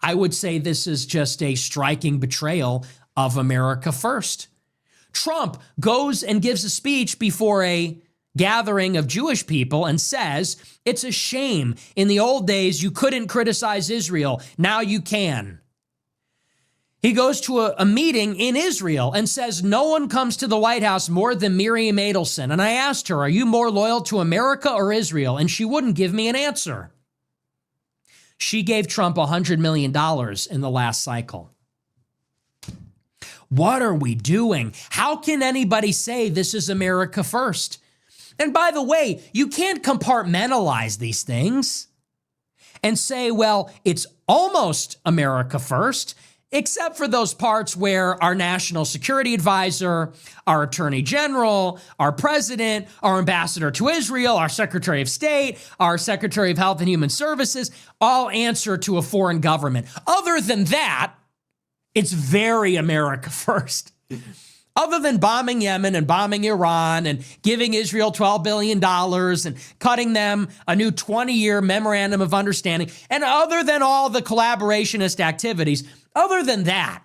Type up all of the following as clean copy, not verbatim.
I would say this is just a striking betrayal of America first. Trump goes and gives a speech before a gathering of Jewish people and says, it's a shame. In the old days, you couldn't criticize Israel. Now you can. He goes to a meeting in Israel and says, no one comes to the White House more than Miriam Adelson. And I asked her, are you more loyal to America or Israel? And she wouldn't give me an answer. She gave Trump $100 million in the last cycle. What are we doing? How can anybody say this is America first? And by the way, you can't compartmentalize these things and say, well, it's almost America first, except for those parts where our national security advisor, our attorney general, our president, our ambassador to Israel, our secretary of state, our secretary of health and human services, all answer to a foreign government. Other than that, it's very America first. Other than bombing Yemen and bombing Iran and giving Israel $12 billion and cutting them a new 20-year memorandum of understanding, and other than all the collaborationist activities, other than that,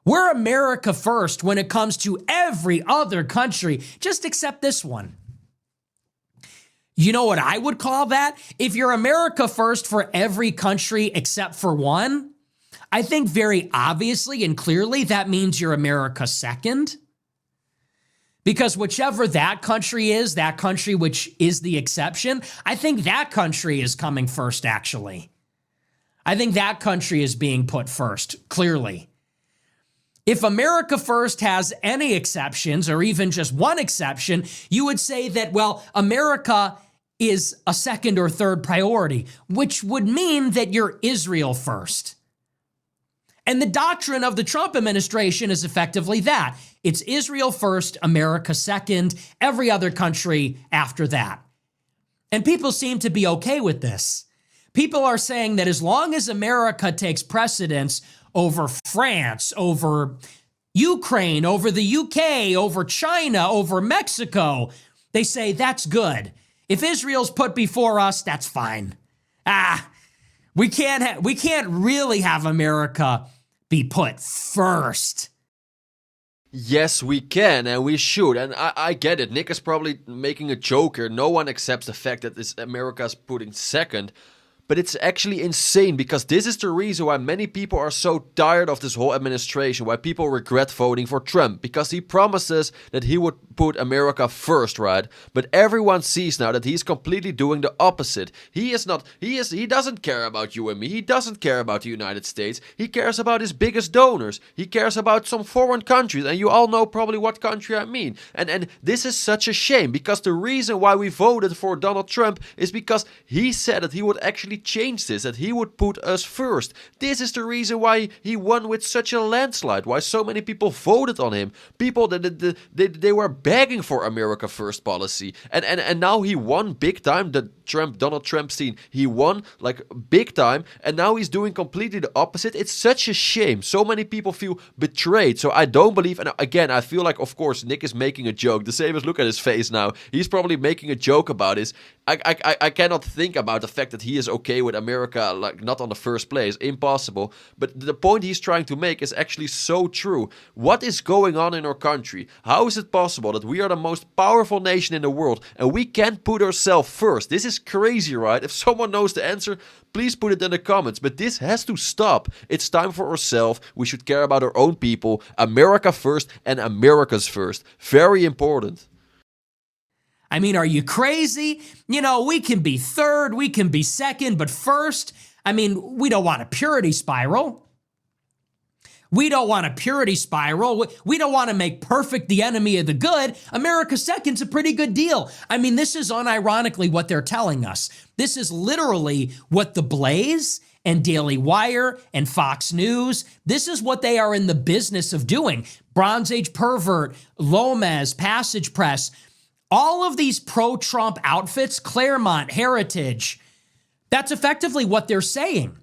we're America first when it comes to every other country, just except this one. You know what I would call that? If you're America first for every country except for one, I think very obviously and clearly that means you're America second. Because whichever that country is, that country which is the exception, I think that country is coming first, actually. I think that country is being put first, clearly. If America first has any exceptions, or even just one exception, you would say that, well, America is a second or third priority, which would mean that you're Israel first. And the doctrine of the Trump administration is effectively that. It's Israel first, America second, every other country after that. And people seem to be okay with this. People are saying that as long as America takes precedence over France, over Ukraine, over the UK, over China, over Mexico, they say that's good. If Israel's put before us, that's fine. We can't really have America be put first. Yes, we can, and we should, and I get it. Nick is probably making a joke here. No one accepts the fact that this America's putting second. But it's actually insane, because this is the reason why many people are so tired of this whole administration, why people regret voting for Trump, because he promises that he would put America first, right? But everyone sees now that he's completely doing the opposite. He doesn't care about you and me. He doesn't care about the United States. He cares about his biggest donors. He cares about some foreign countries, and you all know probably what country I mean. And this is such a shame, because the reason why we voted for Donald Trump is because he said that he would actually change this, that he would put us first. This is the reason why he won with such a landslide, why so many people voted on him. People that they were begging for America first policy, and now he won big time. The Donald Trump scene, he won like big time, and now he's doing completely the opposite. It's such a shame. So many people feel betrayed. So I don't believe, and again, I feel like, of course, Nick is making a joke. The same as, look at his face now. He's probably making a joke about this. I cannot think about the fact that he is okay with America like not on the first place. Impossible. But the point he's trying to make is actually so true. What is going on in our country? How is it possible that we are the most powerful nation in the world and we can't put ourselves first? This is crazy, right? If someone knows the answer, please put it in the comments. But this has to stop. It's time for ourselves. We should care about our own people. America first and America's first. Very important. I mean, are you crazy? You know, we can be third, we can be second, but first, I mean, we don't want a purity spiral. We don't want a purity spiral. We don't want to make perfect the enemy of the good. America second's a pretty good deal. I mean, this is unironically what they're telling us. This is literally what The Blaze and Daily Wire and Fox News, this is what they are in the business of doing. Bronze Age Pervert, Lomez, Passage Press, all of these pro-Trump outfits, Claremont, Heritage, that's effectively what they're saying.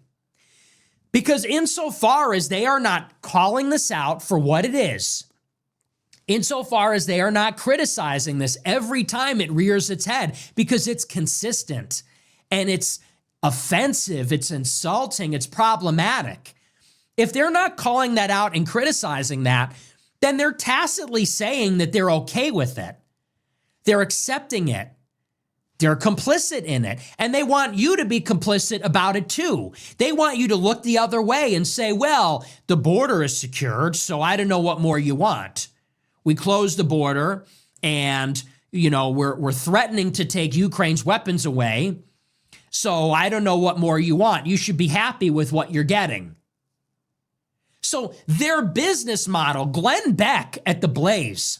Because insofar as they are not calling this out for what it is, insofar as they are not criticizing this every time it rears its head, because it's consistent and it's offensive, it's insulting, it's problematic. If they're not calling that out and criticizing that, then they're tacitly saying that they're okay with it. They're accepting it. They're complicit in it. And they want you to be complicit about it too. They want you to look the other way and say, well, the border is secured, so I don't know what more you want. We closed the border and, we're threatening to take Ukraine's weapons away. So I don't know what more you want. You should be happy with what you're getting. So their business model, Glenn Beck at The Blaze,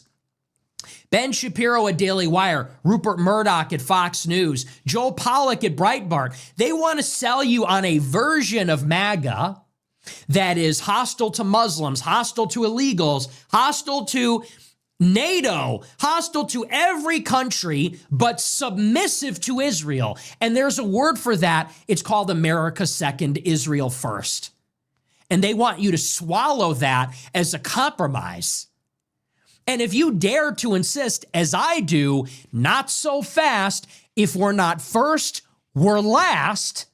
Ben Shapiro at Daily Wire, Rupert Murdoch at Fox News, Joel Pollak at Breitbart, they want to sell you on a version of MAGA that is hostile to Muslims, hostile to illegals, hostile to NATO, hostile to every country, but submissive to Israel. And there's a word for that. It's called America Second, Israel First. And they want you to swallow that as a compromise. And if you dare to insist, as I do, not so fast, if we're not first, we're last.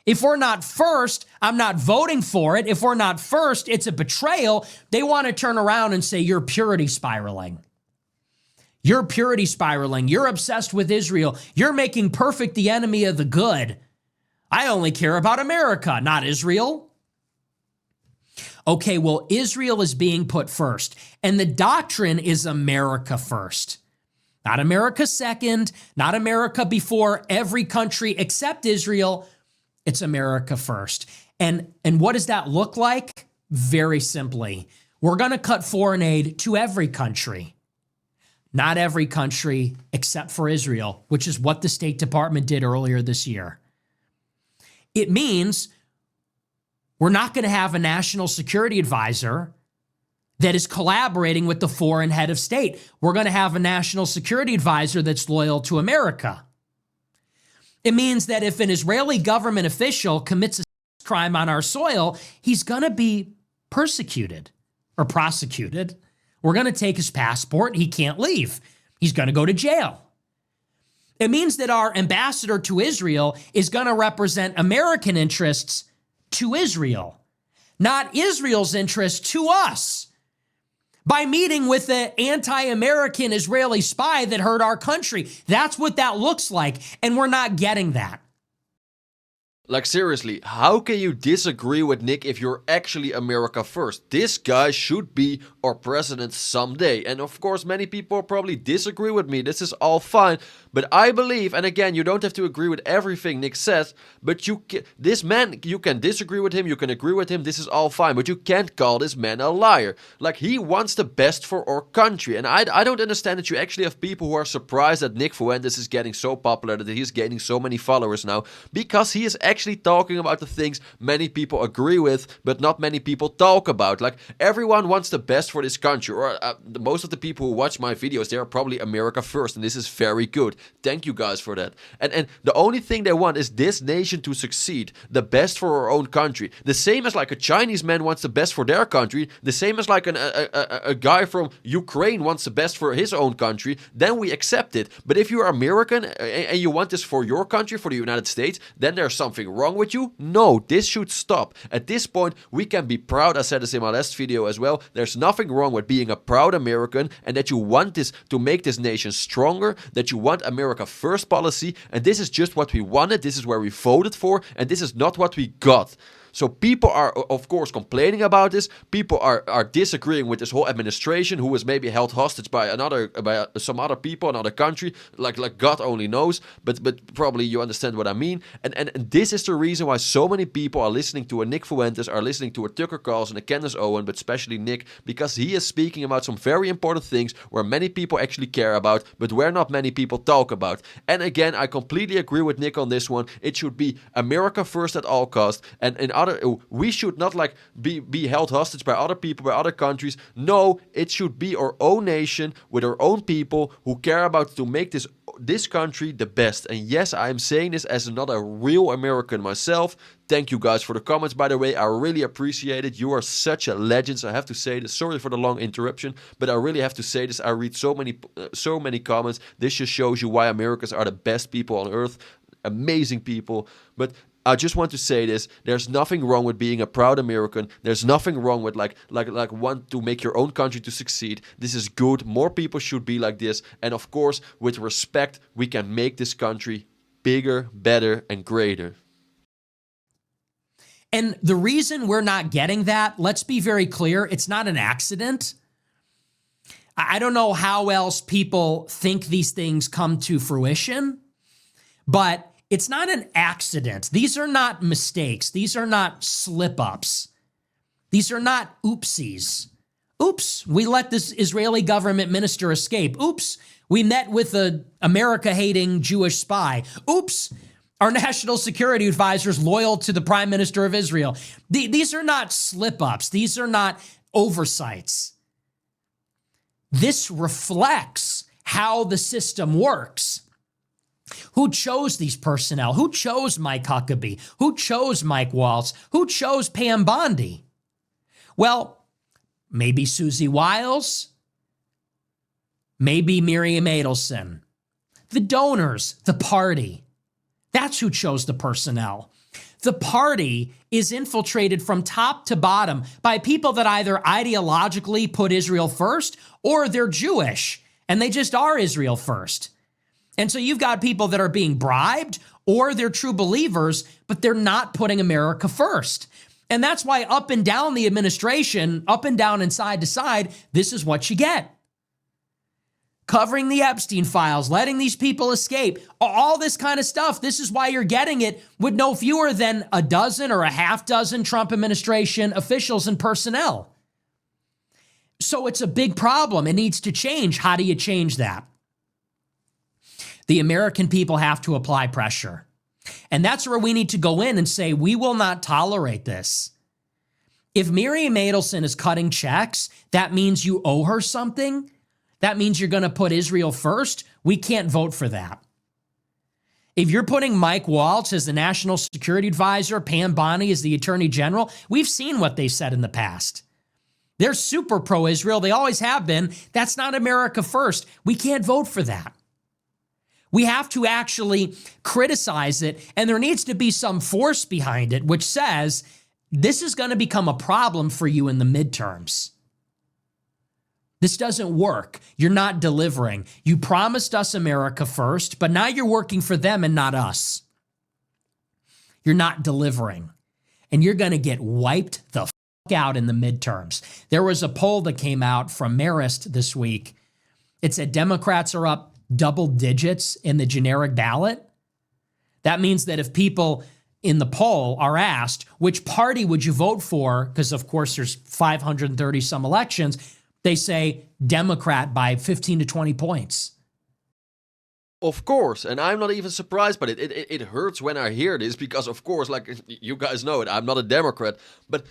If we're not first, I'm not voting for it. If we're not first, it's a betrayal. They want to turn around and say, you're purity spiraling. You're purity spiraling. You're obsessed with Israel. You're making perfect the enemy of the good. I only care about America, not Israel. Okay, well, Israel is being put first, and the doctrine is America first. Not America second, not America before every country except Israel. It's America first. And what does that look like? Very simply, we're going to cut foreign aid to every country. Not every country except for Israel, which is what the State Department did earlier this year. It means we're not going to have a national security advisor that is collaborating with the foreign head of state. We're going to have a national security advisor that's loyal to America. It means that if an Israeli government official commits a crime on our soil, he's going to be persecuted or prosecuted. We're going to take his passport. He can't leave. He's going to go to jail. It means that our ambassador to Israel is going to represent American interests to Israel, not Israel's interests to us. By meeting with the anti-American Israeli spy that hurt our country. That's what that looks like, and we're not getting that. Like seriously, how can you disagree with Nick if you're actually America first? This guy should be our president someday. And of course, many people probably disagree with me. This is all fine. But I believe, and again, you don't have to agree with everything Nick says, but this man, you can disagree with him, you can agree with him, this is all fine. But you can't call this man a liar. Like, he wants the best for our country. And I don't understand that you actually have people who are surprised that Nick Fuentes is getting so popular, that he's gaining so many followers now, because he is actually talking about the things many people agree with, but not many people talk about. Like, everyone wants the best for this country, or most of the people who watch my videos, they are probably America first, and this is very good. Thank you guys for that. And the only thing they want is this nation to succeed, the best for our own country. The same as like a Chinese man wants the best for their country, the same as like a guy from Ukraine wants the best for his own country, then we accept it. But if you're American and you want this for your country, for the United States, then there's something wrong with you? No, this should stop. At this point, we can be proud. I said this in my last video as well. There's nothing wrong with being a proud American, and that you want this to make this nation stronger, that you want America first policy, and this is just what we wanted, this is where we voted for, and this is not what we got. So people are, of course, complaining about this. People are disagreeing with this whole administration, who was maybe held hostage by some other people, another country, like God only knows. But probably you understand what I mean. And this is the reason why so many people are listening to a Nick Fuentes, are listening to a Tucker Carlson, a Candace Owen, but especially Nick, because he is speaking about some very important things where many people actually care about, but where not many people talk about. And again, I completely agree with Nick on this one. It should be America first at all costs, and we should not like be held hostage by other people, by other countries. No, it should be our own nation with our own people who care about to make this country the best. And yes, I am saying this as not a real American myself. Thank you guys for the comments, by the way. I really appreciate it. You are such a legend. So I have to say this. Sorry for the long interruption, but I really have to say this. I read so many comments. This just shows you why Americans are the best people on earth. amazing people. But I just want to say this: there's nothing wrong with being a proud American. There's nothing wrong with like want to make your own country to succeed. This is good. More people should be like this. And of course, with respect, we can make this country bigger, better, and greater. And the reason we're not getting that, let's be very clear, it's not an accident. I don't know how else people think these things come to fruition, but it's not an accident. These are not mistakes. These are not slip-ups. These are not oopsies. Oops, we let this Israeli government minister escape. Oops, we met with an America-hating Jewish spy. Oops, our national security advisor is loyal to the prime minister of Israel. These are not slip-ups. These are not oversights. This reflects how the system works. Who chose these personnel? Who chose Mike Huckabee? Who chose Mike Waltz? Who chose Pam Bondi? Well, maybe Susie Wiles, maybe Miriam Adelson. The donors, the party. That's who chose the personnel. The party is infiltrated from top to bottom by people that either ideologically put Israel first or they're Jewish and they just are Israel first. And so you've got people that are being bribed or they're true believers, but they're not putting America first. And that's why up and down the administration, up and down and side to side, this is what you get. Covering the Epstein files, letting these people escape, all this kind of stuff. This is why you're getting it with no fewer than a dozen or a half dozen Trump administration officials and personnel. So it's a big problem. It needs to change. How do you change that? The American people have to apply pressure. And that's where we need to go in and say, we will not tolerate this. If Miriam Adelson is cutting checks, that means you owe her something. That means you're going to put Israel first. We can't vote for that. If you're putting Mike Waltz as the national security advisor, Pam Bondi as the attorney general, we've seen what they said in the past. They're super pro-Israel. They always have been. That's not America first. We can't vote for that. We have to actually criticize it, and there needs to be some force behind it, which says this is going to become a problem for you in the midterms. This doesn't work. You're not delivering. You promised us America first, but now you're working for them and not us. You're not delivering. And you're going to get wiped the fuck out in the midterms. There was a poll that came out from Marist this week. It said Democrats are up double digits in the generic ballot. That means that if people in the poll are asked, which party would you vote for? Because of course there's 530 some elections. They say Democrat by 15 to 20 points. Of course, and I'm not even surprised by it. It hurts when I hear this because, of course, like you guys know it, I'm not a Democrat. But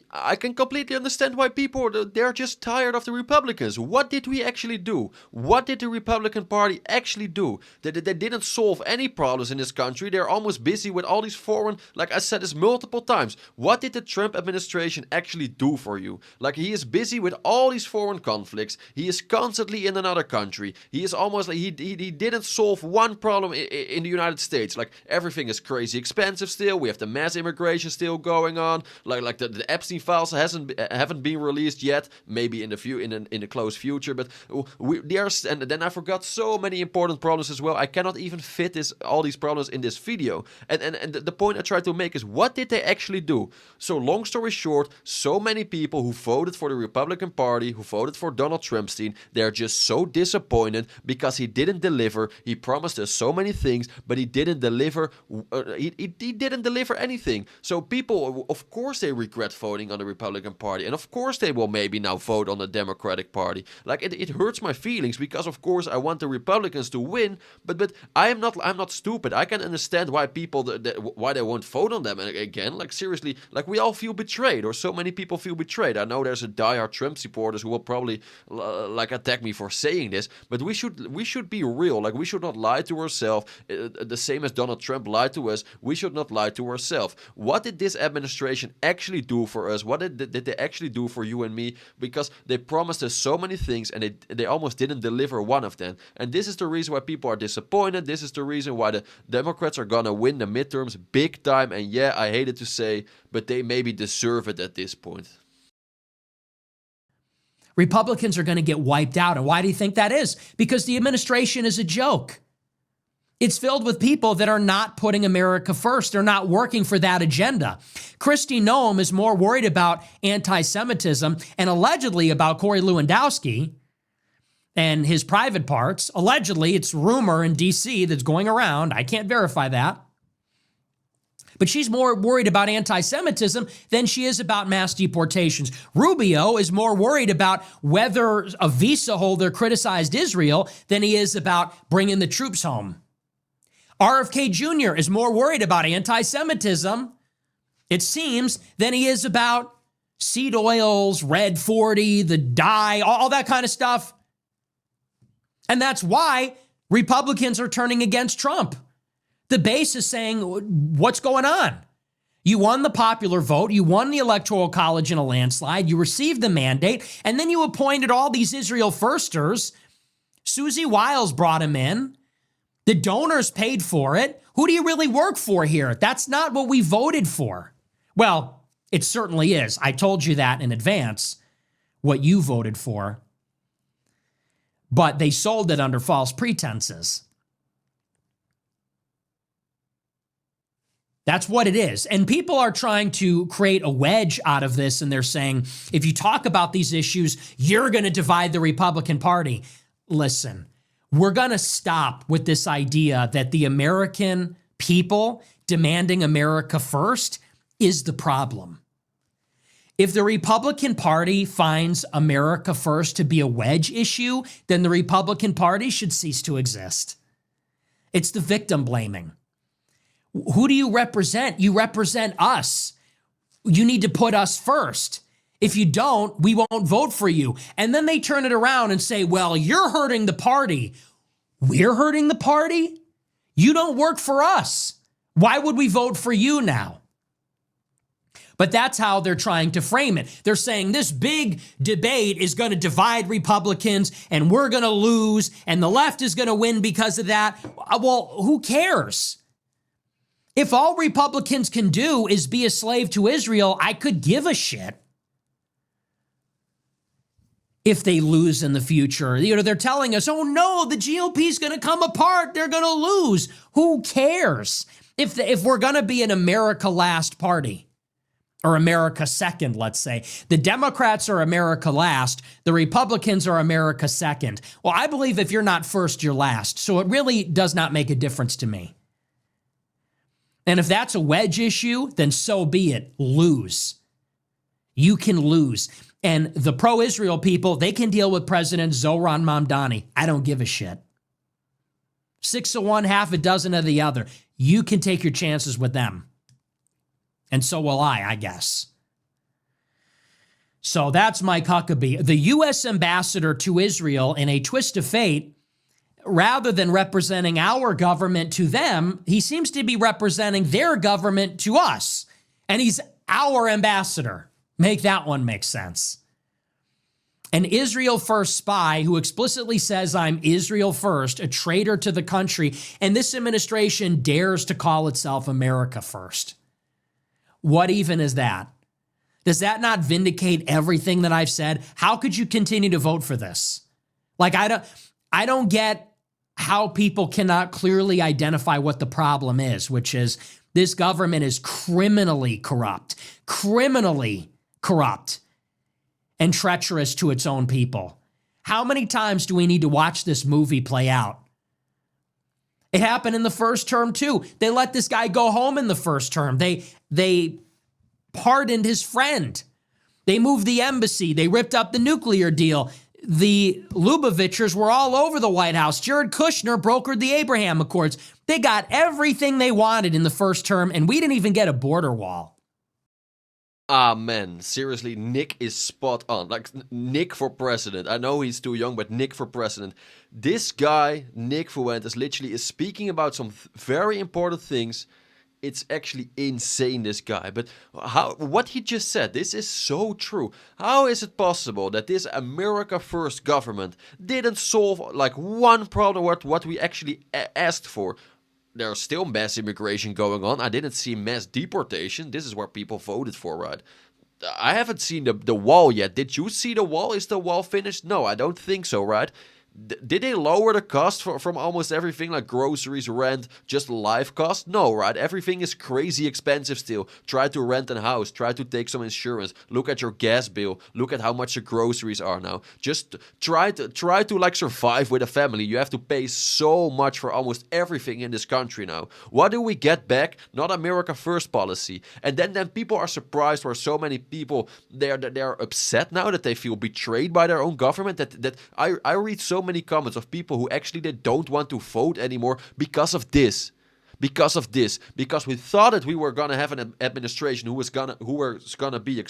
I can completely understand why people, they're just tired of the Republicans. What did we actually do? What did the Republican Party actually do? They didn't solve any problems in this country. They're almost busy with all these foreign, like I said this multiple times. What did the Trump administration actually do for you? Like, he is busy with all these foreign conflicts. He is constantly in another country. He is almost like he didn't solve one problem in the United States. Like, everything is crazy expensive still. We have the mass immigration still going on. Like the Epstein files haven't been released yet. Maybe in the close future. But and then I forgot so many important problems as well. I cannot even fit all these problems in this video. And the point I try to make is, what did they actually do? So long story short, so many people who voted for the Republican Party, who voted for Donald Trumpstein, they're just so disappointed because he didn't deliver. He promised us so many things, but he didn't deliver. He didn't deliver anything. So people, of course, they regret voting on the Republican Party, and of course they will maybe now vote on the Democratic Party. Like, it hurts my feelings because, of course, I want the Republicans to win, but I'm not stupid. I can understand why people why they won't vote on them. And again, like, seriously, like, we all feel betrayed, or so many people feel betrayed. I know there's a diehard Trump supporters who will probably like attack me for saying this, but we should be real. Like, we should should not lie to ourselves. The same as Donald Trump lied to us, we should not lie to ourselves. What did this administration actually do for us? What did they actually do for you and me? Because they promised us so many things and they almost didn't deliver one of them. And this is the reason why people are disappointed. This is the reason why the Democrats are gonna win the midterms big time. And yeah, I hate it to say, but they maybe deserve it at this point. Republicans are going to get wiped out. And why do you think that is? Because the administration is a joke. It's filled with people that are not putting America first. They're not working for that agenda. Kristi Noem is more worried about anti-Semitism and allegedly about Corey Lewandowski and his private parts. Allegedly, it's rumor in D.C. that's going around. I can't verify that. But she's more worried about anti-Semitism than she is about mass deportations. Rubio is more worried about whether a visa holder criticized Israel than he is about bringing the troops home. RFK Jr. is more worried about anti-Semitism, it seems, than he is about seed oils, Red 40, the dye, all that kind of stuff. And that's why Republicans are turning against Trump. The base is saying, what's going on? You won the popular vote. You won the Electoral College in a landslide. You received the mandate. And then you appointed all these Israel firsters. Susie Wiles brought him in. The donors paid for it. Who do you really work for here? That's not what we voted for. Well, it certainly is. I told you that in advance, what you voted for. But they sold it under false pretenses. That's what it is. And people are trying to create a wedge out of this, and they're saying, if you talk about these issues, you're going to divide the Republican Party. Listen, we're going to stop with this idea that the American people demanding America first is the problem. If the Republican Party finds America first to be a wedge issue, then the Republican Party should cease to exist. It's the victim blaming. Who do you represent? You represent us. You need to put us first. If you don't, we won't vote for you. And then they turn it around and say, well, you're hurting the party. We're hurting the party? You don't work for us. Why would we vote for you now? But that's how they're trying to frame it. They're saying this big debate is going to divide Republicans and we're going to lose and the left is going to win because of that. Well, who cares? If all Republicans can do is be a slave to Israel, I could give a shit. If they lose in the future, they're telling us, oh no, the GOP is going to come apart. They're going to lose. Who cares? If we're going to be an America last party or America second, let's say, the Democrats are America last. The Republicans are America second. Well, I believe if you're not first, you're last. So it really does not make a difference to me. And if that's a wedge issue, then so be it. Lose. You can lose. And the pro-Israel people, they can deal with President Zoran Mamdani. I don't give a shit. 6 of one, half a dozen of the other. You can take your chances with them. And so will I guess. So that's Mike Huckabee. The U.S. ambassador to Israel, in a twist of fate, rather than representing our government to them, he seems to be representing their government to us. And he's our ambassador. Make that one make sense. An Israel first spy who explicitly says, I'm Israel first, a traitor to the country, and this administration dares to call itself America first. What even is that? Does that not vindicate everything that I've said? How could you continue to vote for this? Like, I don't get how people cannot clearly identify what the problem is, which is this government is criminally corrupt and treacherous to its own people. How many times do we need to watch this movie play out? It happened in the first term too. They let this guy go home in the first term. They pardoned his friend. They moved the embassy. They ripped up the nuclear deal. The Lubovichers were all over the White House. Jared Kushner brokered the Abraham Accords. They got everything they wanted in the first term, and we didn't even get a border wall. Ah, man, seriously, Nick is spot on. Like, Nick for president. I know he's too young, but Nick for president. This guy, Nick Fuentes, literally is speaking about some very important things. It's actually insane, this guy. But what he just said, this is so true. How is it possible that this America First government didn't solve like one problem what we actually asked for? There's still mass immigration going on. I didn't see mass deportation. This is what people voted for, right? I haven't seen the wall yet. Did you see the wall? Is the wall finished? No, I don't think so, right? Did they lower the cost from almost everything, like groceries, rent, just life cost? No, right? Everything is crazy expensive still. Try to rent a house. Try to take some insurance. Look at your gas bill. Look at how much the groceries are now. Just try to like survive with a family. You have to pay so much for almost everything in this country now. What do we get back? Not America First policy. And then people are surprised where so many people they're upset now that they feel betrayed by their own government. That I read so many comments of people who actually they don't want to vote anymore because of this. Because we thought that we were gonna have an administration who was gonna be,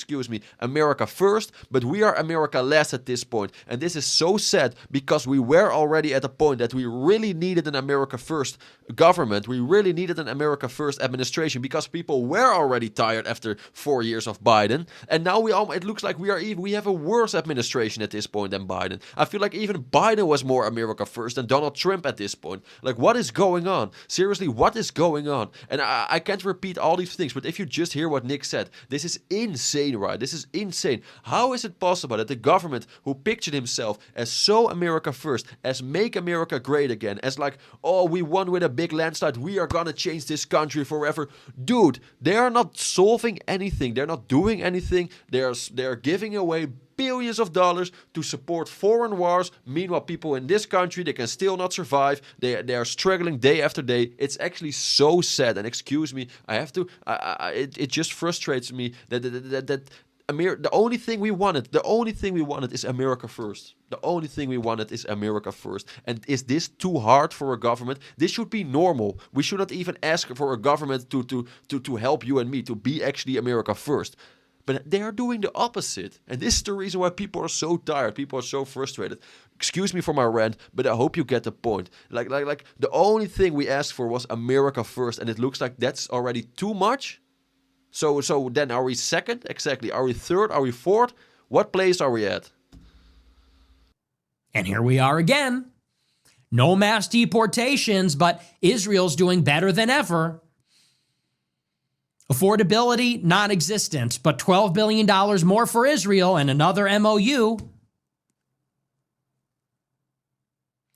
America First, but we are America Last at this point, and this is so sad because we were already at a point that we really needed an America First government, we really needed an America First administration because people were already tired after 4 years of Biden, and now it looks like we have a worse administration at this point than Biden. I feel like even Biden was more America First than Donald Trump at this point. Like, what is going on? Seriously, what is going on? And I can't repeat all these things, but if you just hear what Nick said, this is insane, right? This is insane. How is it possible that the government who pictured himself as so America First, as make America great again, as like, oh, we won with a big landslide, we are gonna change this country forever. Dude, they are not solving anything. They're not doing anything. They're giving away billions of dollars to support foreign wars. Meanwhile, people in this country, they can still not survive. They are struggling day after day. It's actually so sad. And excuse me, I have to. It just frustrates me that the only thing we wanted is America First. The only thing we wanted is America First. And is this too hard for a government? This should be normal. We should not even ask for a government to help you and me to be actually America First. But they are doing the opposite. And this is the reason why people are so tired. People are so frustrated. Excuse me for my rant, but I hope you get the point. Like the only thing we asked for was America First. And it looks like that's already too much. So then are we second? Exactly. Are we third? Are we fourth? What place are we at? And here we are again. No mass deportations, but Israel's doing better than ever. Affordability, non-existent, but $12 billion more for Israel and another MOU.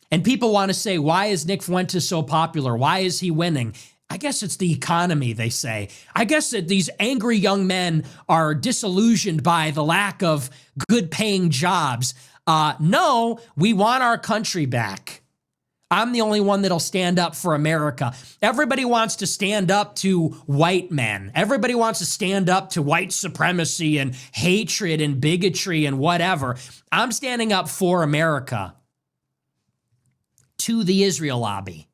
And people want to say, why is Nick Fuentes so popular? Why is he winning? I guess it's the economy, they say. I guess that these angry young men are disillusioned by the lack of good-paying jobs. No, we want our country back. I'm the only one that'll stand up for America. Everybody wants to stand up to white men. Everybody wants to stand up to white supremacy and hatred and bigotry and whatever. I'm standing up for America, to the Israel lobby.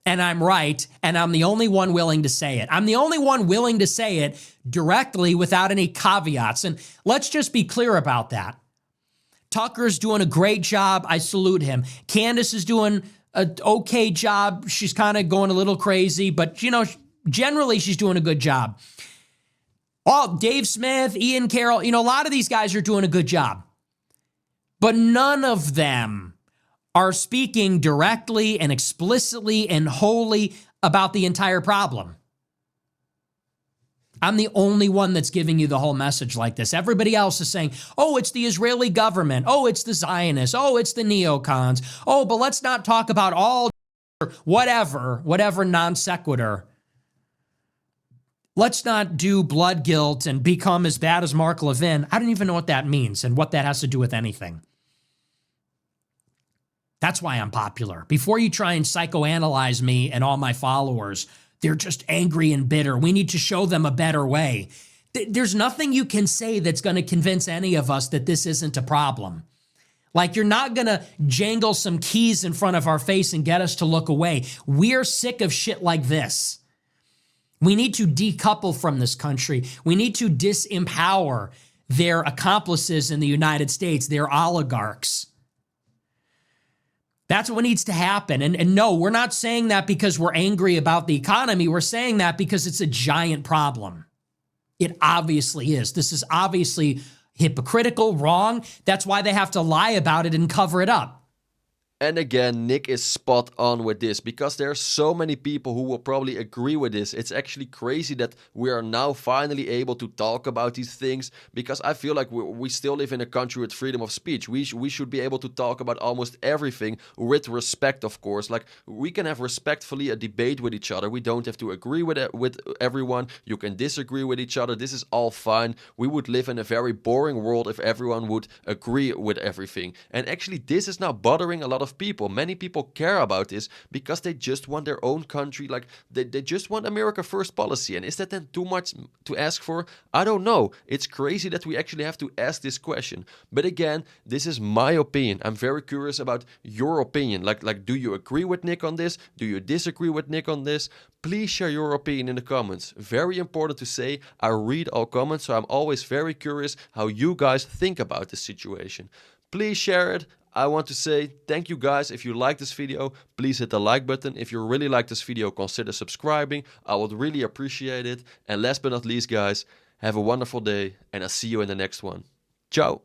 And I'm right, and I'm the only one willing to say it. I'm the only one willing to say it directly without any caveats. And let's just be clear about that. Tucker's doing a great job. I salute him. Candace is doing an okay job. She's kind of going a little crazy, but generally she's doing a good job. Dave Smith, Ian Carroll, a lot of these guys are doing a good job. But none of them are speaking directly and explicitly and wholly about the entire problem. I'm the only one that's giving you the whole message like this. Everybody else is saying, oh, it's the Israeli government. Oh, it's the Zionists. Oh, it's the neocons. Oh, but let's not talk about all whatever non sequitur. Let's not do blood guilt and become as bad as Mark Levin. I don't even know what that means and what that has to do with anything. That's why I'm popular. Before you try and psychoanalyze me and all my followers, they're just angry and bitter. We need to show them a better way. There's nothing you can say that's going to convince any of us that this isn't a problem. Like, you're not going to jangle some keys in front of our face and get us to look away. We're sick of shit like this. We need to decouple from this country. We need to disempower their accomplices in the United States, their oligarchs. That's what needs to happen. And no, we're not saying that because we're angry about the economy. We're saying that because it's a giant problem. It obviously is. This is obviously hypocritical, wrong. That's why they have to lie about it and cover it up. And again, Nick is spot on with this, because there are so many people who will probably agree with this. It's actually crazy that we are now finally able to talk about these things, because I feel like we still live in a country with freedom of speech. We should be able to talk about almost everything with respect, of course. Like, we can have respectfully a debate with each other. We don't have to agree with everyone. You can disagree with each other. This is all fine. We would live in a very boring world if everyone would agree with everything. And actually, this is now bothering a lot of people. Many people care about this because they just want their own country. Like, they just want America first policy. And is that then too much to ask for? I don't know. It's crazy that we actually have to ask this question. But again, this is my opinion. I'm very curious about your opinion. Like, do you agree with Nick on this? Do you disagree with Nick on this? Please share your opinion in the comments. Very important to say, I read all comments, so I'm always very curious how you guys think about this situation. Please share it. I want to say thank you guys. If you like this video, please hit the like button. If you really like this video, consider subscribing. I would really appreciate it. And last but not least, guys, have a wonderful day, and I'll see you in the next one. Ciao.